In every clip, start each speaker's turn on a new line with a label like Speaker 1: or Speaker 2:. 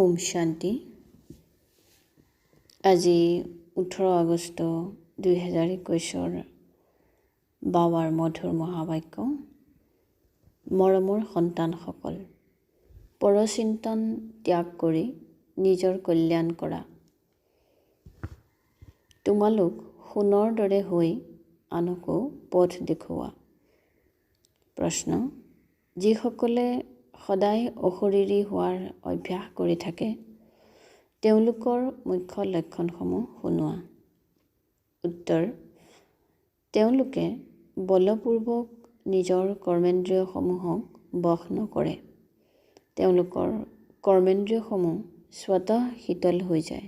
Speaker 1: ওম শান্তি। আজি 18 আগষ্ট 2021 বাবাৰ মধুৰ মহাবাক্য। মৰমৰ সন্তানসকল, পৰচিন্তন ত্যাগ কৰি নিজৰ কল্যাণ কৰা। তোমালোক সোণৰ দৰে হৈ আনকো পথ দেখুওৱা। প্ৰশ্ন: যিসকলে সদায় অশৰীৰী হোৱাৰ অভ্যাস কৰি থাকে তেওঁলোকৰ মুখ্য লক্ষণসমূহ শুনোৱা। উত্তৰ: তেওঁলোকে বলপূৰ্বক নিজৰ কৰ্মেন্দ্ৰিয়সমূহক বশ নকৰে। তেওঁলোকৰ কৰ্মেন্দ্ৰিয়সমূহ স্বতঃ শীতল হৈ যায়।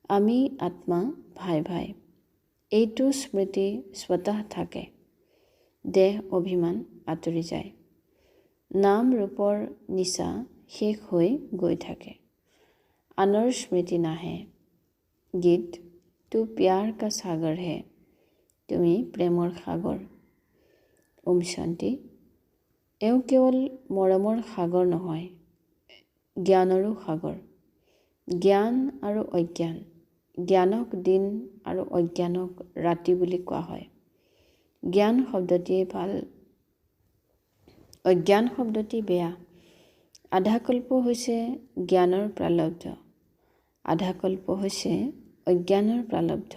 Speaker 1: আমি আত্মা ভাই ভাই, এইটো স্মৃতি স্বতঃ থাকে। দেহ অভিমান আঁতৰি যায়। নাম ৰূপৰ নিচা শেষ হৈ গৈ থাকে। আনৰ স্মৃতি নাহে। গীত: তু প্যাৰ কা সাগৰ হে, তুমি প্ৰেমৰ সাগৰ। ওম শান্তি। এওঁ কেৱল মৰমৰ সাগৰ নহয়, জ্ঞানৰো সাগৰ। জ্ঞান আৰু অজ্ঞান, জ্ঞানক দিন আৰু অজ্ঞানক ৰাতি বুলি কোৱা হয়। জ্ঞান শব্দটিয়ে ভাল, অজ্ঞান শব্দটি বেয়া। আধাকল্প হৈছে জ্ঞানৰ প্ৰালব্ধ, আধাকল্প হৈছে অজ্ঞানৰ প্ৰালব্ধ।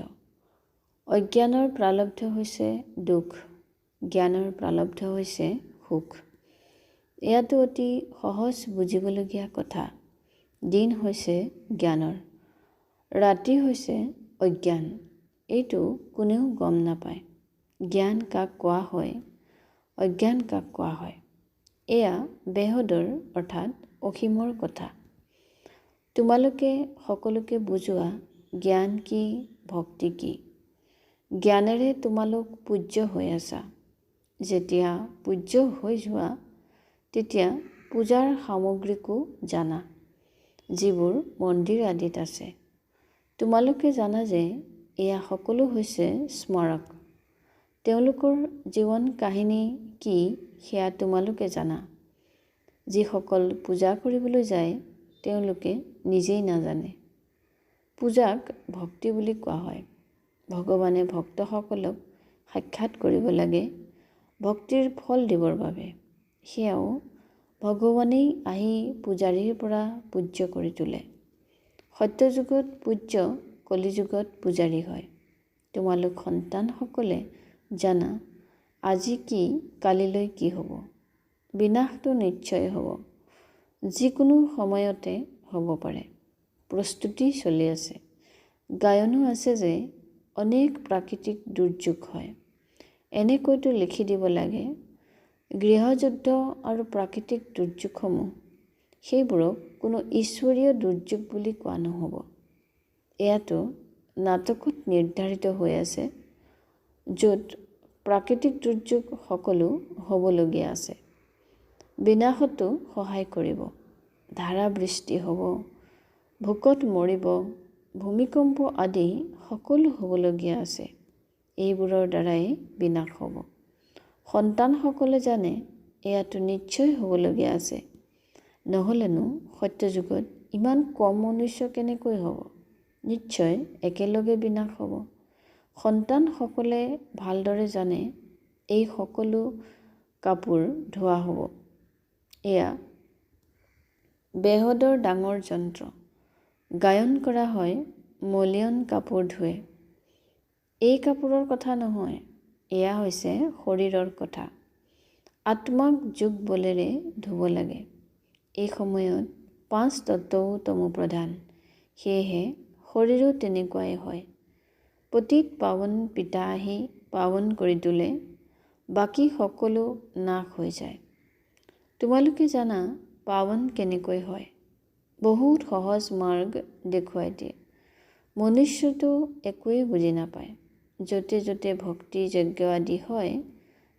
Speaker 1: অজ্ঞানৰ প্ৰালব্ধ হৈছে দুখ, জ্ঞানৰ প্ৰালব্ধ হৈছে সুখ। এয়াতো অতি সহজ বুজিবলগীয়া কথা। দিন হৈছে জ্ঞানৰ, ৰাতি হৈছে অজ্ঞান। এইটো কোনেও গম নাপায়। জ্ঞান কাক কোৱা হয়, অজ্ঞান কাক কোৱা হয়, এয়া বেহদৰ অৰ্থাৎ অসীমৰ কথা। তোমালোকে সকলোকে বুজোৱা জ্ঞান কি, ভক্তি কি। জ্ঞানেৰে তোমালোক পূজ্য হৈ আছা। যেতিয়া পূজ্য হৈ যোৱা তেতিয়া পূজাৰ সামগ্ৰীকো জানা, যিবোৰ মন্দিৰ আদিত আছে। তোমালোকে জানা যে এয়া সকলো হৈছে স্মাৰক। তেওঁলোকৰ জীৱন কাহিনী কি সেয়া তোমালোকে জানা। যিসকল পূজা কৰিবলৈ যায় তেওঁলোকে নিজেই নাজানে। পূজাক ভক্তি বুলি কোৱা হয়। ভগৱানে ভক্তসকলক সাক্ষাৎ কৰিব লাগে ভক্তিৰ ফল দিবৰ বাবে। সেয়াও ভগৱানেই আহি পূজাৰীৰ পৰা পূজ্য কৰি তোলে। সত্যযুগত পূজ্য, কলিযুগত পূজাৰী হয়। তোমালোক সন্তানসকলে জানা আজি কি, কালিলৈ কি হ'ব। বিনাশটো নিশ্চয় হ'ব, যিকোনো সময়তে হ'ব পাৰে। প্ৰস্তুতি চলি আছে। গায়নো আছে যে অনেক প্ৰাকৃতিক দুৰ্যোগ হয়। এনেকৈতো লিখি দিব লাগে গৃহযুদ্ধ আৰু প্ৰাকৃতিক দুৰ্যোগসমূহ, সেইবোৰক কোনো ঈশ্বৰীয় দুৰ্যোগ বুলি কোৱা নহ'ব। এয়াতো নাটকত নিৰ্ধাৰিত হৈ আছে, য'ত প্ৰাকৃতিক দুৰ্যোগ সকলো হ'বলগীয়া আছে। বিনাশতো সহায় কৰিব। ধাৰাবৃষ্টি হ'ব, ভোকত মৰিব, ভূমিকম্প আদি সকলো হ'বলগীয়া আছে। এইবোৰৰ দ্বাৰাই বিনাশ হ'ব। সন্তানসকলে জানে এয়াতো নিশ্চয় হ'বলগীয়া আছে। নহ'লেনো সত্যযুগত ইমান কম মনুষ্য কেনেকৈ হ'ব। নিশ্চয় একেলগে বিনাশ হ'ব। সন্তানসকলে ভালদৰে জানে এই সকলো কাপোৰ ধোৱা হ'ব। এয়া বেহদৰ ডাঙৰ যন্ত্ৰ। গায়ন কৰা হয় মলিয়ন কাপোৰ ধুৱে। এই কাপোৰৰ কথা নহয়, এয়া হৈছে শৰীৰৰ কথা। আত্মাক যোগ বলেৰে ধুব লাগে। এই সময়ত 5 তত্ত্বও তমোপ্ৰধান, সেয়েহে শৰীৰো তেনেকুৱাই হয়। পতিত পাৱন পিতা আহি পাৱন কৰি তোলে, বাকী সকলো নাশ হৈ যায়। তোমালোকে জানা পাৱন কেনেকৈ হয়। বহুত সহজ মাৰ্গ দেখুৱাই দিয়ে। মনুষ্যটো একোৱেই বুজি নাপায়। য'তে য'তে ভক্তি যজ্ঞ আদি হয়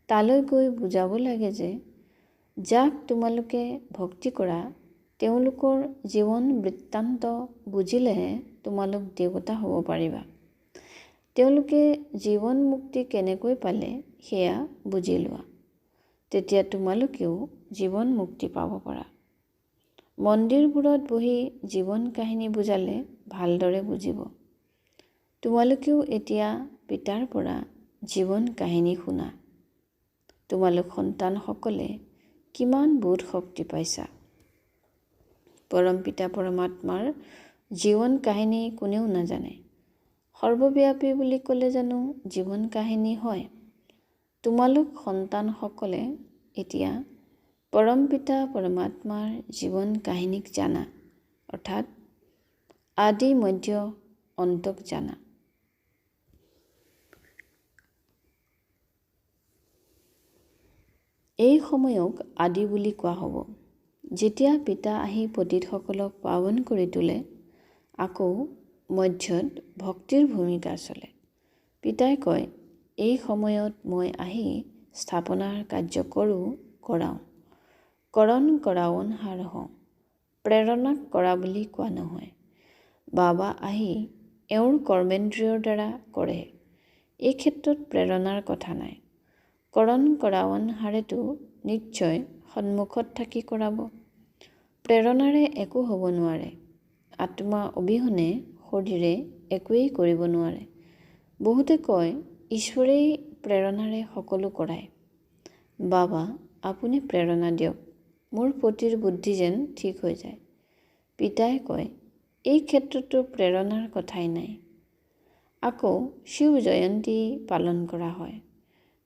Speaker 1: তালৈ গৈ বুজাব লাগে যে যাক তোমালোকে ভক্তি কৰা তেওঁলোকৰ জীৱন বৃত্তান্ত বুজিলেহে তোমালোক দেৱতা হ'ব পাৰিবা। তেওঁলোকে জীৱন মুক্তি কেনেকৈ পালে সেয়া বুজি লোৱা, তেতিয়া তোমালোকেও জীৱন মুক্তি পাব পাৰা। মন্দিৰবোৰত বহি জীৱন কাহিনী বুজালে ভালদৰে বুজিব। তোমালোকেও এতিয়া পিতাৰ পৰা জীৱন কাহিনী শুনা। তোমালোক সন্তানসকলে কিমান বোধ শক্তি পাইছা। পৰমপিতা পৰমাত্মাৰ জীৱন কাহিনী কোনেও নাজানে। সৰ্বব্যাপী বুলি ক'লে জানো জীৱন কাহিনী হয়? তোমালোক সন্তানসকলে এতিয়া পৰমপিতা পৰমাত্মাৰ জীৱন কাহিনীক জানা, অৰ্থাৎ আদি মধ্য অন্তক জানা। এই সময়ক আদি বুলি কোৱা হ'ব। যেতিয়া পিতা আহি পতিতসকলক পাৱন কৰি তোলে, আকৌ মধ্যত ভক্তিৰ ভূমিকা চলে। পিতাই কয়, এই সময়ত মই আহি স্থাপনাৰ কাৰ্য কৰাওঁ। কৰণ কৰাৱনহাৰ হওঁ। প্ৰেৰণাক কৰা বুলি কোৱা নহয়। বাবা আহি এওঁৰ কৰ্মেন্দ্ৰিয়ৰ দ্বাৰা কৰে। এই ক্ষেত্ৰত প্ৰেৰণাৰ কথা নাই। কৰণ কৰাৱনহাৰেতো নিশ্চয় সন্মুখত থাকি কৰাব। প্ৰেৰণাৰে একো হ'ব নোৱাৰে। আত্মা অবিহনে শৰীৰে একোৱেই কৰিব নোৱাৰে। বহুতে কয় ঈশ্বৰেই প্ৰেৰণাৰে সকলো কৰায়। বাবা আপুনি প্ৰেৰণা দিয়ক, মোৰ পতিৰ বুদ্ধি যেন ঠিক হৈ যায়। পিতাই কয় এই ক্ষেত্ৰতো প্ৰেৰণাৰ কথাই নাই। আকৌ শিৱ জয়ন্তী পালন কৰা হয়।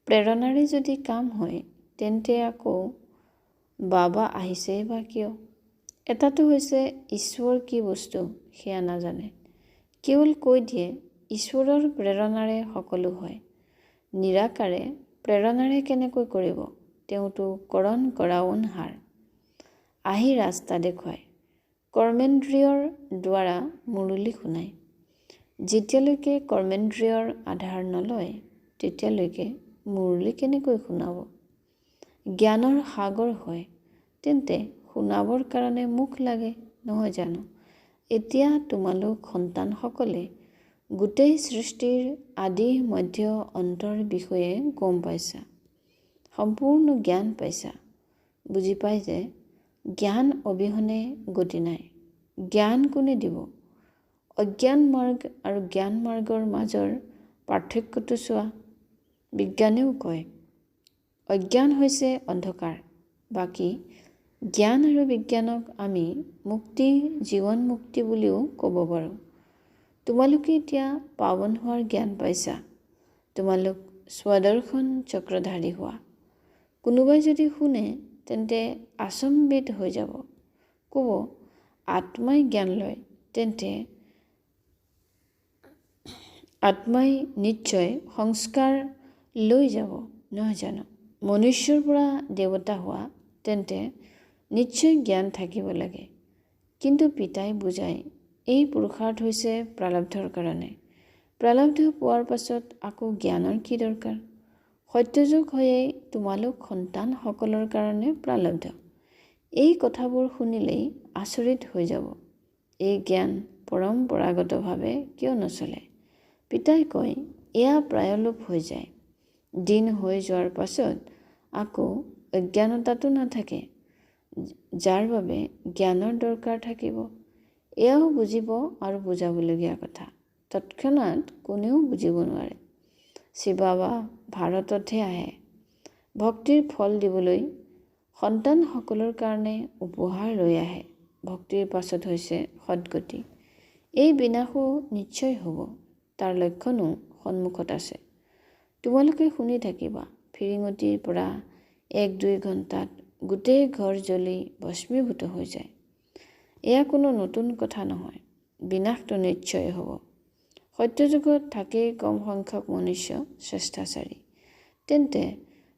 Speaker 1: প্ৰেৰণাৰে যদি কাম হয় তেন্তে আকৌ বাবা আহিছেই বা কিয়? এটাটো হৈছে ঈশ্বৰ কি বস্তু সেয়া নাজানে। কেৱল কৈ দিয়ে ঈশ্বৰৰ প্ৰেৰণাৰে সকলো হয়। নিৰাকাৰে প্ৰেৰণাৰে কেনেকৈ কৰিব? তেওঁতো কৰণ কৰাৱনহাৰ। আহি ৰাস্তা দেখুৱায়। কৰ্মেন্দ্ৰিয়ৰ দ্বাৰা মুৰলী শুনায়। যেতিয়ালৈকে কৰ্মেন্দ্ৰিয়ৰ আধাৰ নলয় তেতিয়ালৈকে মুৰলী কেনেকৈ শুনাব? জ্ঞানৰ সাগৰ হয়, তেন্তে শুনাবৰ কাৰণে মুখ লাগে নহয় জানো? এতিয়া তোমালোক সন্তানসকলে গোটেই সৃষ্টিৰ আদি মধ্য অন্তৰ বিষয়ে গম পাইছা। সম্পূৰ্ণ জ্ঞান পাইছা। বুজি পাই যে জ্ঞান অবিহনে গতি নাই। জ্ঞান কোনে দিব? অজ্ঞান মাৰ্গ আৰু জ্ঞান মাৰ্গৰ মাজৰ পাৰ্থক্যটো চোৱা। বিজ্ঞানেও কয় অজ্ঞান হৈছে অন্ধকাৰ। বাকী জ্ঞান আৰু বিজ্ঞানক আমি মুক্তি, জীৱন মুক্তি বুলিও ক'ব পাৰোঁ। তোমালোকে এতিয়া পাৱন হোৱাৰ জ্ঞান পাইছা। তোমালোক স্বদৰ্শন চক্ৰধাৰী হোৱা। কোনোবাই যদি শুনে তেন্তে আচম্বিত হৈ যাব। ক'ব আত্মাই জ্ঞান লয়, তেন্তে আত্মাই নিশ্চয় সংস্কাৰ লৈ যাব নহয় জানো? মনুষ্যৰ পৰা দেৱতা হোৱা, তেন্তে নিশ্চয় জ্ঞান থাকিব লাগে। কিন্তু পিতাই বুজায় এই পুৰুষাৰ্থ হৈছে প্ৰাৰব্ধৰ কাৰণে। প্ৰাৰব্ধ পোৱাৰ পাছত আকৌ জ্ঞানৰ কি দৰকাৰ? সত্যযুগ হৈয়েই তোমালোক সন্তানসকলৰ কাৰণে প্ৰাৰব্ধ। এই কথাবোৰ শুনিলেই আচৰিত হৈ যাব। এই জ্ঞান পৰম্পৰাগতভাৱে কিয় নচলে? পিতাই কয় এয়া প্ৰায়লোপ হৈ যায়। দিন হৈ যোৱাৰ পাছত আকৌ অজ্ঞানতাটো নাথাকে, যাৰ বাবে জ্ঞানৰ দৰকাৰ থাকিব। এয়াও বুজিব আৰু বুজাবলগীয়া কথা। তৎক্ষণাৎ কোনেও বুজিব নোৱাৰে। শিৱবাবা ভাৰততহে আহে ভক্তিৰ ফল দিবলৈ। সন্তানসকলৰ কাৰণে উপহাৰ লৈ আহে। ভক্তিৰ পাছত হৈছে সদ্গতি। এই বিনাশো নিশ্চয় হ'ব, তাৰ লক্ষণো সন্মুখত আছে। তোমালোকে শুনি থাকিবা। ফিৰিঙতিৰ পৰা 1-2 ঘণ্টাত গোটেই ঘৰ জ্বলি ভস্মীভূত হৈ যায়। এয়া কোনো নতুন কথা নহয়। বিনাশটো নিশ্চয় হ'ব। সত্যযুগত থাকেই কম সংখ্যক মনুষ্য শ্ৰেষ্ঠাচাৰী। তেন্তে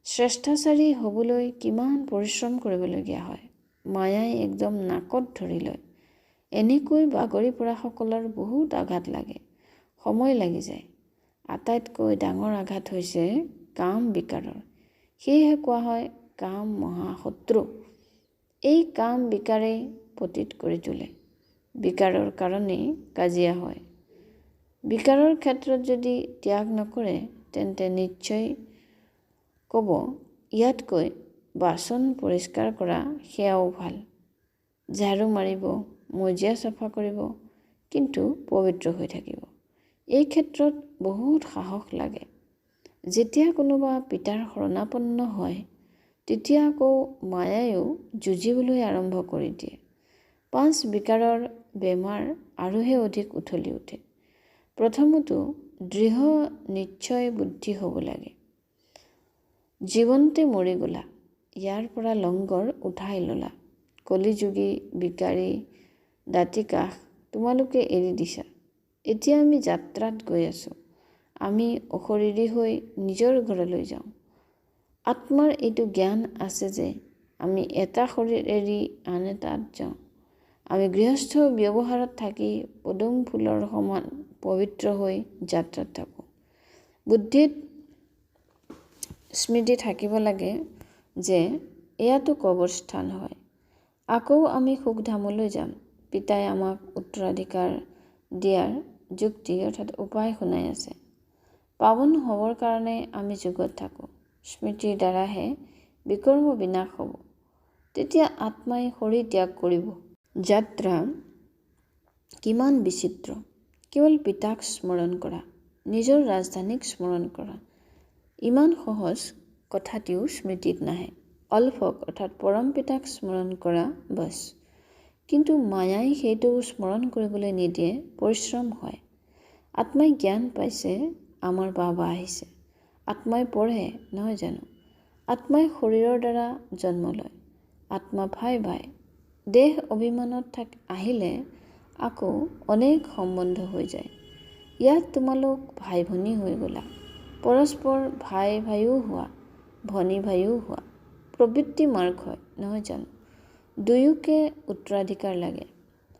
Speaker 1: শ্ৰেষ্ঠাচাৰী হ'বলৈ কিমান পৰিশ্ৰম কৰিবলগীয়া হয়। মায়াই একদম নাকত ধৰি লয়। এনেকৈ বাগৰি পৰা সকলৰ বহুত আঘাত লাগে, সময় লাগি যায়। আটাইতকৈ ডাঙৰ আঘাত হৈছে কাম বিকাৰৰ। সেয়েহে কোৱা হয় কাম মহাশত্ৰু। এই কাম বিকাৰেই পতিত কৰি তোলে। বিকাৰৰ কাৰণেই কাজিয়া হয়। বিকাৰৰ ক্ষেত্ৰত যদি ত্যাগ নকৰে তেন্তে নিশ্চয় ক'ব ইয়াতকৈ বাচন পৰিষ্কাৰ কৰা সেয়াও ভাল। ঝাৰু মাৰিব, মজিয়া চাফা কৰিব, কিন্তু পবিত্ৰ হৈ থাকিব। এই ক্ষেত্ৰত বহুত সাহস লাগে। যেতিয়া কোনোবা পিতাৰ শৰণাপন্ন হয়, তেতিয়া আকৌ মায়ায়ো যুঁজিবলৈ আৰম্ভ কৰি দিয়ে। 5 বিকাৰৰ বেমাৰ আৰুহে অধিক উঠলি উঠে। প্ৰথমতো দৃঢ় নিশ্চয় বুদ্ধি হ'ব লাগে। জীৱনতে মৰি গ'লা, ইয়াৰ পৰা লংগৰ উঠাই ল'লা। কলিযুগী বিকাৰী দাঁতিকাষ তোমালোকে এৰি দিছা। এতিয়া আমি যাত্ৰাত গৈ আছোঁ। আমি অশৰীৰী হৈ নিজৰ ঘৰলৈ যাওঁ। আত্মাৰ এইটো জ্ঞান আছে যে আমি এটা শৰীৰ এৰি আন এটাত যাওঁ। আমি গৃহস্থ ব্যৱহাৰত থাকি পদুম ফুলৰ সমান পবিত্ৰ হৈ যাত্ৰাত থাকোঁ। বুদ্ধিত স্মৃতি থাকিব লাগে যে এয়াতো কবৰস্থান হয়। আকৌ আমি সুখধামলৈ যাম। পিতাই আমাক উত্তৰাধিকাৰ দিয়াৰ যুক্তি অৰ্থাৎ উপায় শুনাই আছে। পাৱন হ'বৰ কাৰণে আমি যুগত থাকোঁ। স্মৃতিৰ দ্বাৰাহে বিকৰ্ম বিনাশ হ'ব। তেতিয়া আত্মাই শৰীৰ ত্যাগ কৰিব। যাত্ৰা কিমান বিচিত্ৰ। কেৱল পিতাক স্মৰণ কৰা, নিজৰ ৰাজধানীক স্মৰণ কৰা। ইমান সহজ কথাটিও স্মৃতিত নাহে। অল্পক অৰ্থাৎ পৰম পিতাক স্মৰণ কৰা বছ। কিন্তু মায়াই সেইটো স্মৰণ কৰিবলৈ নিদিয়ে, পৰিশ্ৰম হয়। আত্মাই জ্ঞান পাইছে আমাৰ বাবা আহিছে। আত্মাই পঢ়ে নহয় জানো? আত্মাই শৰীৰৰ দ্বাৰা জন্ম লয়। আত্মা ভাই ভাই। দেহ অভিমানত আহিলে আকৌ অনেক সম্বন্ধ হৈ যায়। ইয়াত তোমালোক ভাই ভনী হৈ গ'লা। পৰস্পৰ ভাই ভাইও হোৱা, ভনী ভাইও হোৱা। প্ৰবৃত্তি মাৰ্গ হয় নহয় জানো? দুয়োকে উত্তৰাধিকাৰ লাগে।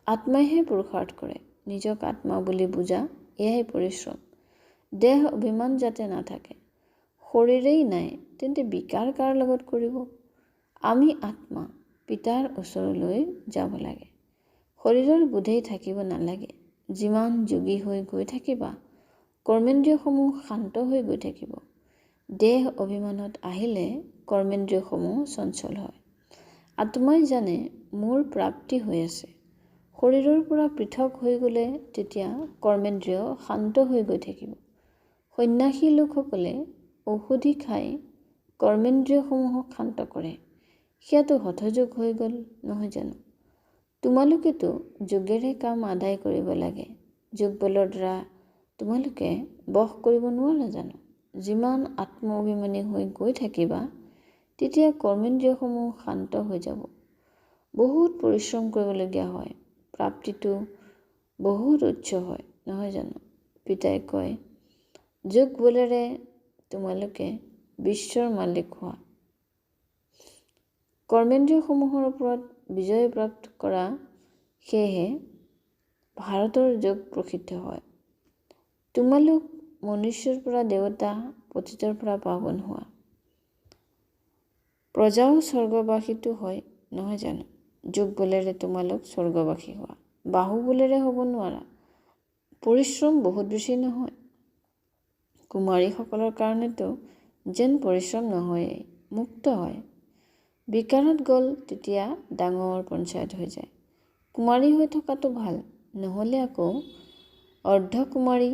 Speaker 1: আত্মাইহে পুৰুষাৰ্থ কৰে। নিজক আত্মা বুলি বুজা, এয়াই পৰিশ্ৰম। দেহ অভিমান যাতে নাথাকে। শৰীৰেই নাই তেন্তে বিকাৰ কাৰ লগত কৰিব? আমি আত্মা, পিতাৰ ওচৰলৈ যাব লাগে। শৰীৰৰ বোধেই থাকিব নালাগে। যিমান যোগী হৈ গৈ থাকিবা, কৰ্মেন্দ্ৰিয়সমূহ শান্ত হৈ গৈ থাকিব। দেহ অভিমানত আহিলে কৰ্মেন্দ্ৰিয়সমূহ চঞ্চল হয়। আত্মাই জানে মোৰ প্ৰাপ্তি হৈ আছে। শৰীৰৰ পৰা পৃথক হৈ গ'লে তেতিয়া কৰ্মেন্দ্ৰিয় শান্ত হৈ গৈ থাকিব। সন্ন্যাসী লোকসকলে ঔষধি খাই কৰ্মেন্দ্ৰিয়সমূহক শান্ত কৰে। সেয়াতো হঠযোগ হৈ গ'ল নহয় জানো? তোমালোকেতো যোগেৰে কাম আদায় কৰিব লাগে। যোগ বলৰ দ্বাৰা তোমালোকে বশ কৰিব নোৱাৰা জানো? যিমান আত্ম অভিমানী হৈ গৈ থাকিবা, তেতিয়া কৰ্মেন্দ্ৰিয়সমূহ শান্ত হৈ যাব। বহুত পৰিশ্ৰম কৰিবলগীয়া হয়। প্ৰাপ্তিটো বহুত উচ্চ হয় নহয় জানো? পিতাই কয়, যোগ বলেৰে তোমালোকে বিশ্বৰ মালিক হোৱা। কৰ্মেন্দ্ৰিয়সমূহৰ ওপৰত বিজয় প্ৰাপ্ত কৰা, সেয়েহে ভাৰতৰ যোগ প্ৰসিদ্ধ হয়। তোমালোক মনুষ্যৰ পৰা দেৱতা, পতিতৰ পৰা পাৱন হোৱা। প্ৰজাও স্বৰ্গবাসীতো হয় নহয় জানো? যোগ বলেৰে তোমালোক স্বৰ্গবাসী হোৱা। বাহু বলেৰে হ'ব নোৱাৰা। পৰিশ্ৰম বহুত বেছি নহয়। কুমাৰীসকলৰ কাৰণেতো যেন পৰিশ্ৰম নহয়েই, মুক্ত হয়। বিকাৰত গ'ল তেতিয়া ডাঙৰ পঞ্চায়ত হৈ যায়। কুমাৰী হৈ থকাটো ভাল, নহ'লে আকৌ অৰ্ধকুমাৰী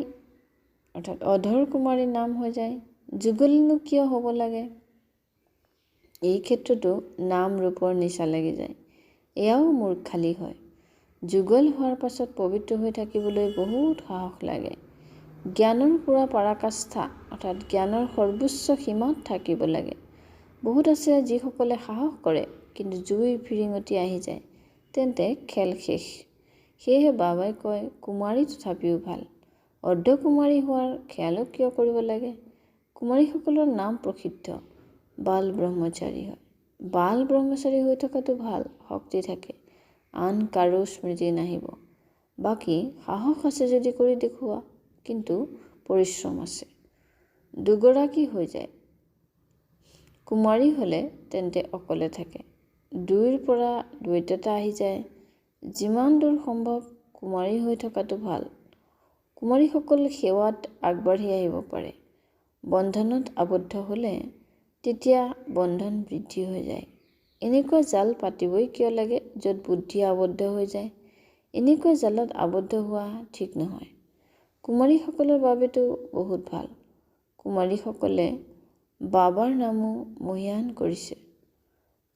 Speaker 1: অৰ্থাৎ অধৰ কুমাৰী নাম হৈ যায়। যুগলীনো কিয় হ'ব লাগে? এই ক্ষেত্ৰতো নাম ৰূপৰ নিচা লাগি যায়। এয়াও মূৰ্খালি হয়। যুগল হোৱাৰ পাছত পবিত্ৰ হৈ থাকিবলৈ বহুত সাহস লাগে। জ্ঞানৰ পুৰা পৰাকাষ্ঠা অৰ্থাৎ জ্ঞানৰ সৰ্বোচ্চ সীমাত থাকিব লাগে। বহুত আছে যিসকলে সাহস কৰে, কিন্তু জুই ফিৰিঙতি আহি যায়, তেন্তে খেল শেষ। সেয়েহে বাবাই কয়, কুমাৰী তথাপিও ভাল। অৰ্ধকুমাৰী হোৱাৰ খেয়ালো কিয় কৰিব লাগে? কুমাৰীসকলৰ নাম প্ৰসিদ্ধ, বাল ব্ৰহ্মচাৰী হয়। বাল ব্ৰহ্মচাৰী হৈ থকাটো ভাল, শক্তি থাকে। আন কাৰো স্মৃতি নাহিব। বাকী সাহস আছে যদি কৰি দেখুওৱা, কিন্তু পৰিশ্ৰম আছে। দুগৰাকী হৈ যায়। কুমাৰী হ'লে তেন্তে অকলে থাকে। দুইৰ পৰা দ্বৈততা আহি যায়। যিমান দূৰ সম্ভৱ কুমাৰী হৈ থকাটো ভাল। কুমাৰীসকল সেৱাত আগবাঢ়ি আহিব পাৰে। বন্ধনত আবদ্ধ হ'লে তেতিয়া বন্ধন বৃদ্ধি হৈ যায়। এনেকুৱা জাল পাতিবই কিয় লাগে য'ত বুদ্ধি আবদ্ধ হৈ যায়? এনেকুৱা জালত আবদ্ধ হোৱা ঠিক নহয়। কুমাৰীসকলৰ বাবেতো বহুত ভাল। কুমাৰীসকলে বাবাৰ নামো মহিয়ান কৰিছে।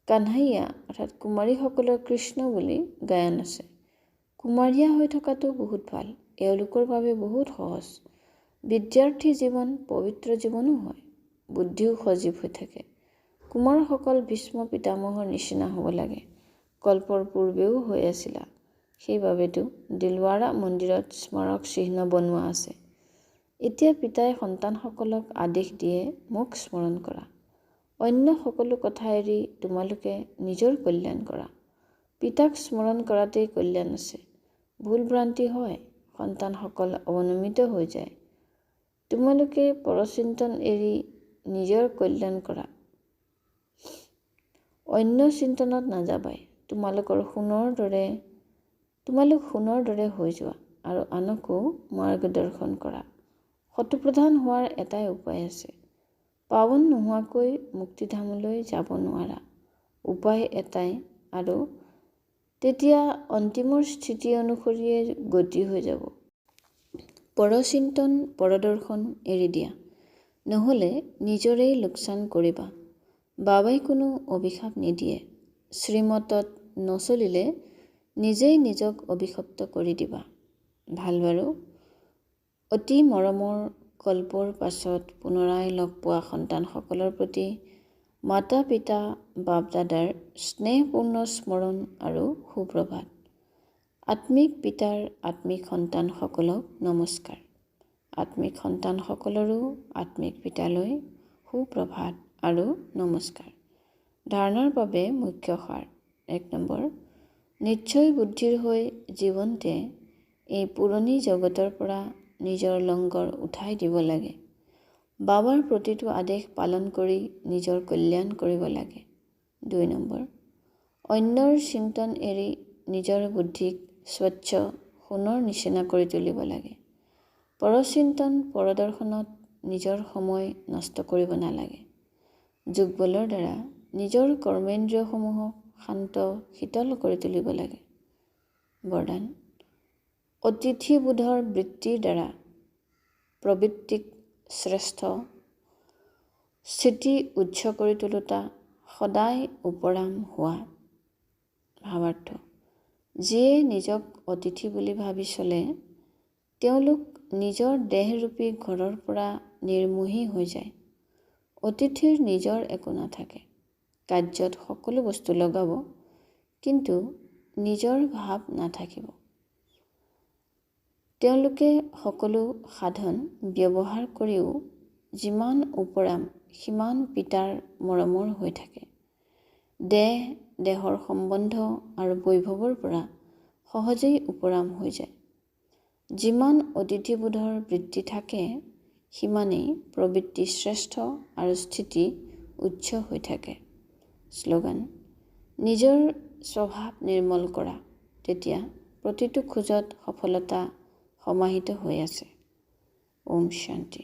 Speaker 1: কানহাইয়া অৰ্থাৎ কুমাৰীসকলৰ কৃষ্ণ বুলি গায়ন আছে। কুমাৰীয়া হৈ থকাটো বহুত ভাল। এওঁলোকৰ বাবে বহুত সহজ। বিদ্যাৰ্থী জীৱন পবিত্ৰ জীৱনো হয়। বুদ্ধিও সজীৱ হৈ থাকে। কুমাৰসকল ভীষ্ম পিতামহৰ নিচিনা হ'ব লাগে। কল্পৰ পূৰ্বেও হৈ আছিলা। সেইবাবেতো দিলৱাৰা মন্দিৰত স্মাৰক চিহ্ন বনোৱা আছে। এতিয়া পিতাই সন্তানসকলক আদেশ দিয়ে মোক স্মৰণ কৰা। অন্য সকলো কথা এৰি তোমালোকে নিজৰ কল্যাণ কৰা। পিতাক স্মৰণ কৰাতেই কল্যাণ আছে। ভুল ভ্ৰান্তি হয়, সন্তানসকল অৱনমিত হৈ যায়। তোমালোকে পৰচিন্তন এৰি নিজৰ কল্যাণ কৰা। অন্য চিন্তনত নাযাবাই। তোমালোক সোণৰ দৰে হৈ যোৱা আৰু আনকো মাৰ্গদৰ্শন কৰা। শতপ্ৰধান হোৱাৰ এটাই উপায় আছে। পাৱন নোহোৱাকৈ মুক্তিধামলৈ যাব নোৱাৰা। উপায় এটাই আৰু তেতিয়া অন্তিমৰ স্থিতি অনুসৰিয়ে গতি হৈ যাব। পৰচিন্তন পৰদৰ্শন এৰি দিয়া, নহ'লে নিজৰেই লোকচান কৰিবা। বাবাই কোনো অভিশাপ নিদিয়ে। শ্ৰীমতত নচলিলে নিজেই নিজক অভিশপ্ত কৰি দিবা। ভাল বাৰু। অতি মৰমৰ কল্পৰ পাছত পুনৰাই লগ পোৱা সন্তানসকলৰ প্ৰতি মাতা পিতা বাপ দাদাৰ স্নেহপূৰ্ণ স্মৰণ আৰু সুপ্ৰভাত। আত্মিক পিতাৰ আত্মিক সন্তানসকলক নমস্কাৰ। আত্মিক সন্তানসকলৰো আত্মিক পিতালৈ সুপ্ৰভাত আৰু নমস্কাৰ। ধাৰণাৰ বাবে মুখ্য সাৰ। 1 নম্বৰ, নিশ্চয় বুদ্ধিৰ হৈ জীৱনতে এই পুৰণি জগতৰ পৰা নিজৰ লংগৰ উঠাই দিব লাগে। বাবাৰ প্ৰতিটো আদেশ পালন কৰি নিজৰ কল্যাণ কৰিব লাগে। 2 নম্বৰ, অন্যৰ চিন্তন এৰি নিজৰ বুদ্ধিক স্বচ্ছ সোণৰ নিচিনা কৰি তুলিব লাগে। পৰচিন্তন পৰদৰ্শনত নিজৰ সময় নষ্ট কৰিব নালাগে। যোগবলৰ দ্বাৰা নিজৰ কৰ্মেন্দ্ৰিয়সমূহক শান্ত শীতল কৰি তুলিব লাগে। বৰদান, অতিথিবোধৰ বৃত্তিৰ দ্বাৰা প্ৰবৃত্তিক শ্ৰেষ্ঠ স্থিতি উচ্চ কৰি তোলোতা সদায় উপৰাম হোৱা। ভাৱাৰ্থ, যিয়ে নিজক অতিথি বুলি ভাবি চলে তেওঁলোক নিজৰ দেহৰূপী ঘৰৰ পৰা নিৰ্মোহী হৈ যায়। অতিথিৰ নিজৰ একো নাথাকে। কাৰ্যত সকলো বস্তু লগাব, কিন্তু নিজৰ ভাৱ নাথাকিব। তেওঁলোকে সকলো সাধন ব্যৱহাৰ কৰিও যিমান উপৰাম সিমান পিতাৰ মৰমৰ হৈ থাকে। দেহৰ সম্বন্ধ আৰু বৈভৱৰ পৰা সহজেই উপৰাম হৈ যায়। যিমান অতিথিবোধৰ বৃত্তি থাকে সিমানেই প্ৰবৃত্তি শ্ৰেষ্ঠ আৰু স্থিতি উচ্চ হৈ থাকে। শ্লোগান, নিজৰ স্বভাৱ নিৰ্মল কৰা, তেতিয়া প্ৰতিটো খোজত সফলতা সমাহিত হৈ আছে। ওম শান্তি।